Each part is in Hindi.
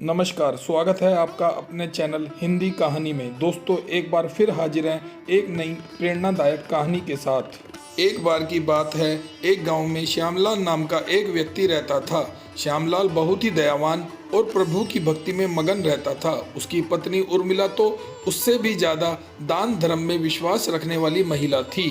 नमस्कार, स्वागत है आपका अपने चैनल हिंदी कहानी में। दोस्तों, एक बार फिर हाजिर हैं एक नई प्रेरणादायक कहानी के साथ। एक बार की बात है, एक गांव में श्यामलाल नाम का एक व्यक्ति रहता था। श्यामलाल बहुत ही दयावान और प्रभु की भक्ति में मगन रहता था। उसकी पत्नी उर्मिला तो उससे भी ज़्यादा दान धर्म में विश्वास रखने वाली महिला थी।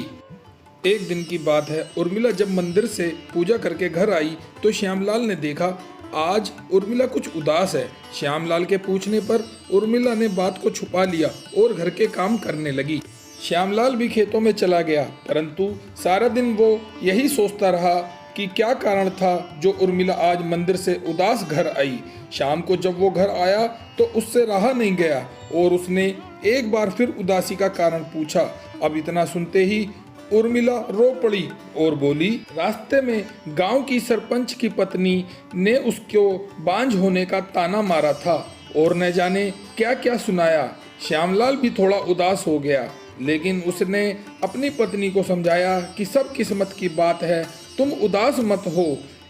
एक दिन की बात है, उर्मिला जब मंदिर से पूजा करके घर आई तो श्यामलाल ने देखा आज उर्मिला कुछ उदास है। श्यामलाल के पूछने पर उर्मिला ने बात को छुपा लिया और घर के काम करने लगी। श्यामलाल भी खेतों में चला गया, परंतु सारा दिन वो यही सोचता रहा कि क्या कारण था जो उर्मिला आज मंदिर से उदास घर आई। शाम को जब वो घर आया तो उससे रहा नहीं गया और उसने एक बार फिर उदासी का कारण पूछा। अब इतना सुनते ही उर्मिला रो पड़ी और बोली, रास्ते में गांव की सरपंच की पत्नी ने उसको बांझ होने का ताना मारा था और न जाने क्या क्या सुनाया। श्यामलाल भी थोड़ा उदास हो गया, लेकिन उसने अपनी पत्नी को समझाया कि सब किस्मत की बात है, तुम उदास मत हो,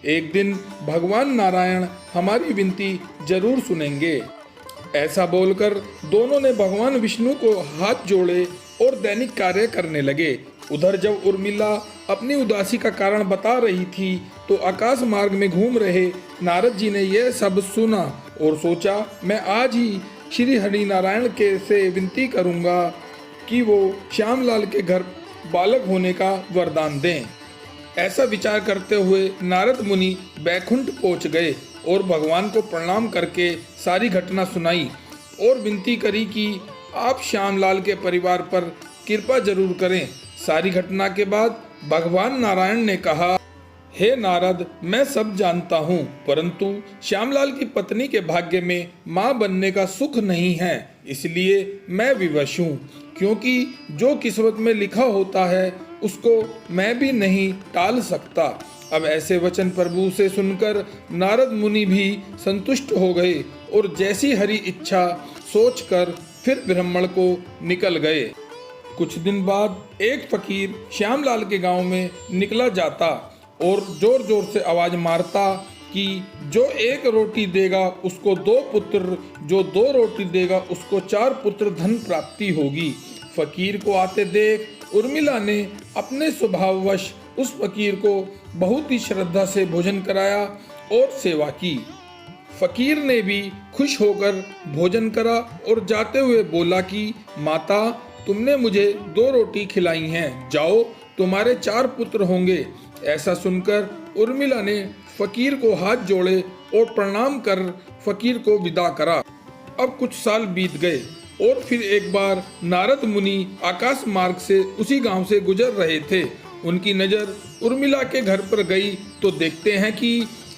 एक दिन भगवान नारायण हमारी विनती जरूर सुनेंगे। ऐसा बोलकर दोनों ने भगवान विष्णु को हाथ जोड़े और दैनिक कार्य करने लगे। उधर जब उर्मिला अपनी उदासी का कारण बता रही थी तो आकाश मार्ग में घूम रहे नारद जी ने यह सब सुना और सोचा, मैं आज ही श्री हरि नारायण के से विनती करूंगा कि वो श्यामलाल के घर बालक होने का वरदान दें। ऐसा विचार करते हुए नारद मुनि बैकुंठ पहुंच गए और भगवान को प्रणाम करके सारी घटना सुनाई और विनती करी कि आप श्यामलाल के परिवार पर कृपा जरूर करें। सारी घटना के बाद भगवान नारायण ने कहा, हे नारद, मैं सब जानता हूँ, परंतु श्यामलाल की पत्नी के भाग्य में माँ बनने का सुख नहीं है, इसलिए मैं विवश हूँ, क्योंकि जो किस्मत में लिखा होता है उसको मैं भी नहीं टाल सकता। अब ऐसे वचन प्रभु से सुनकर नारद मुनि भी संतुष्ट हो गए और जैसी हरि इच्छा सोचकर फिर ब्राह्मण को निकल गए। कुछ दिन बाद एक फकीर श्यामलाल के गांव में निकला जाता और जोर जोर से आवाज मारता कि जो एक रोटी देगा उसको 2 पुत्र, जो 2 रोटी देगा उसको 4 पुत्र धन प्राप्ति होगी। फकीर को आते देख उर्मिला ने अपने स्वभाववश उस फकीर को बहुत ही श्रद्धा से भोजन कराया और सेवा की। फकीर ने भी खुश होकर भोजन करा और जाते हुए बोला कि माता, तुमने मुझे 2 रोटी खिलाई हैं, जाओ तुम्हारे 4 पुत्र होंगे। ऐसा सुनकर उर्मिला ने फकीर को हाथ जोड़े और प्रणाम कर फकीर को विदा करा। अब कुछ साल बीत गए और फिर एक बार नारद मुनि आकाश मार्ग से उसी गांव से गुजर रहे थे। उनकी नजर उर्मिला के घर पर गई तो देखते हैं कि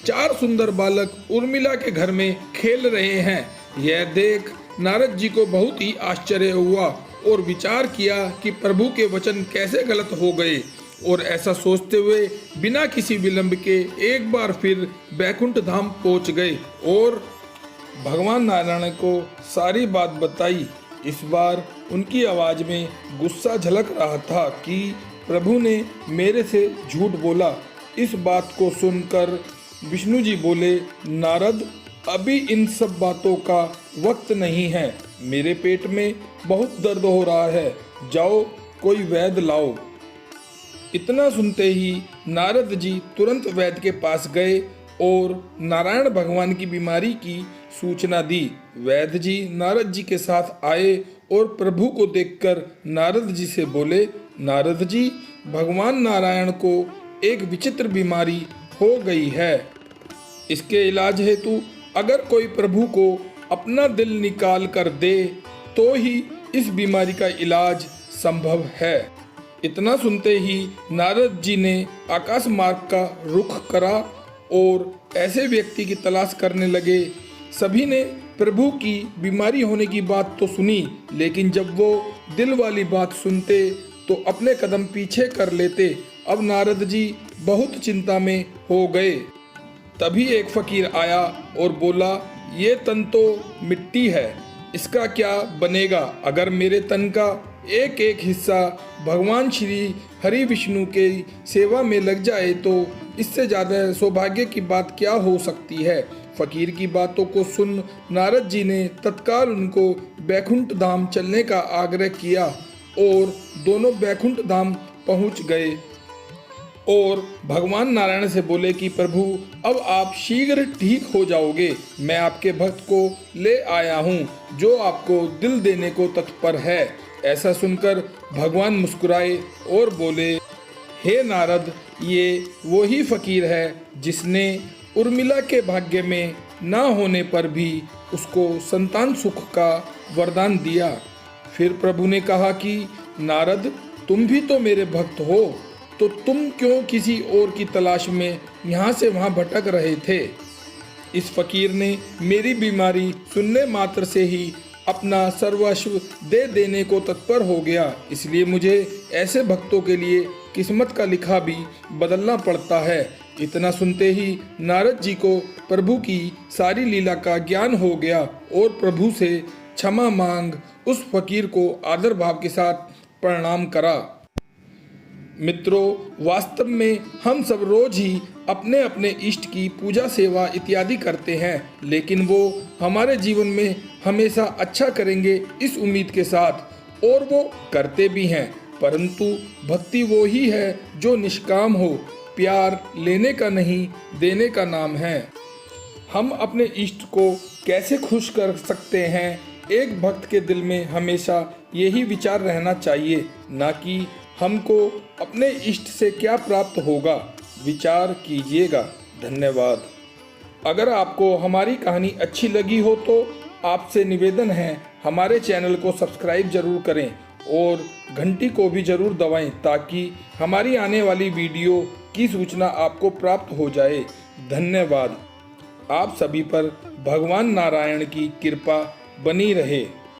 4 सुंदर बालक उर्मिला के घर में खेल रहे हैं। यह देख नारद जी को बहुत ही आश्चर्य हुआ और विचार किया कि प्रभु के वचन कैसे गलत हो गए, और ऐसा सोचते हुए बिना किसी विलंब के एक बार फिर बैकुंठ धाम पहुंच गए और भगवान नारायण को सारी बात बताई। इस बार उनकी आवाज में गुस्सा झलक रहा था कि प्रभु ने मेरे से झूठ बोला। इस बात को सुनकर विष्णु जी बोले, नारद, अभी इन सब बातों का वक्त नहीं है, मेरे पेट में बहुत दर्द हो रहा है, जाओ कोई वैद्य लाओ। इतना सुनते ही नारद जी तुरंत वैद्य के पास गए और नारायण भगवान की बीमारी की सूचना दी। वैद्य जी नारद जी के साथ आए और प्रभु को देखकर नारद जी से बोले, नारद जी, भगवान नारायण को एक विचित्र बीमारी हो गई है। इसके इलाज हेतु अगर कोई प्रभु को अपना दिल निकाल कर दे तो ही इस बीमारी का इलाज संभव है। इतना सुनते ही नारद जी ने आकाश मार्ग का रुख करा और ऐसे व्यक्ति की तलाश करने लगे। सभी ने प्रभु की बीमारी होने की बात तो सुनी, लेकिन जब वो दिल वाली बात सुनते तो अपने कदम पीछे कर लेते। अब नारद जी बहुत चिंता में हो गए। तभी एक फकीर आया और बोला, ये तन तो मिट्टी है, इसका क्या बनेगा? अगर मेरे तन का एक एक हिस्सा भगवान श्री हरि विष्णु के सेवा में लग जाए तो इससे ज़्यादा सौभाग्य की बात क्या हो सकती है। फकीर की बातों को सुन नारद जी ने तत्काल उनको बैकुंठ धाम चलने का आग्रह किया और दोनों बैकुंठ धाम पहुंच गए और भगवान नारायण से बोले कि प्रभु अब आप शीघ्र ठीक हो जाओगे। मैं आपके भक्त को ले आया हूँ जो आपको दिल देने को तत्पर है। ऐसा सुनकर भगवान मुस्कुराए और बोले, हे नारद, ये वही फकीर है जिसने उर्मिला के भाग्य में ना होने पर भी उसको संतान सुख का वरदान दिया। फिर प्रभु ने कहा कि नारद, तुम भी तो मेरे भक्त हो, तो तुम क्यों किसी और की तलाश में यहाँ से वहाँ भटक रहे थे। इस फकीर ने मेरी बीमारी सुनने मात्र से ही अपना सर्वस्व दे देने को तत्पर हो गया, इसलिए मुझे ऐसे भक्तों के लिए किस्मत का लिखा भी बदलना पड़ता है। इतना सुनते ही नारद जी को प्रभु की सारी लीला का ज्ञान हो गया और प्रभु से क्षमा मांग उस फकीर को आदर भाव के साथ प्रणाम करा। मित्रों, वास्तव में हम सब रोज ही अपने अपने इष्ट की पूजा सेवा इत्यादि करते हैं, लेकिन वो हमारे जीवन में हमेशा अच्छा करेंगे इस उम्मीद के साथ, और वो करते भी हैं। परंतु भक्ति वो ही है जो निष्काम हो। प्यार लेने का नहीं, देने का नाम है। हम अपने इष्ट को कैसे खुश कर सकते हैं, एक भक्त के दिल में हमेशा यही विचार रहना चाहिए, ना कि हमको अपने इष्ट से क्या प्राप्त होगा। विचार कीजिएगा। धन्यवाद। अगर आपको हमारी कहानी अच्छी लगी हो तो आपसे निवेदन है, हमारे चैनल को सब्सक्राइब जरूर करें और घंटी को भी जरूर दबाएं ताकि हमारी आने वाली वीडियो की सूचना आपको प्राप्त हो जाए। धन्यवाद। आप सभी पर भगवान नारायण की कृपा बनी रहे।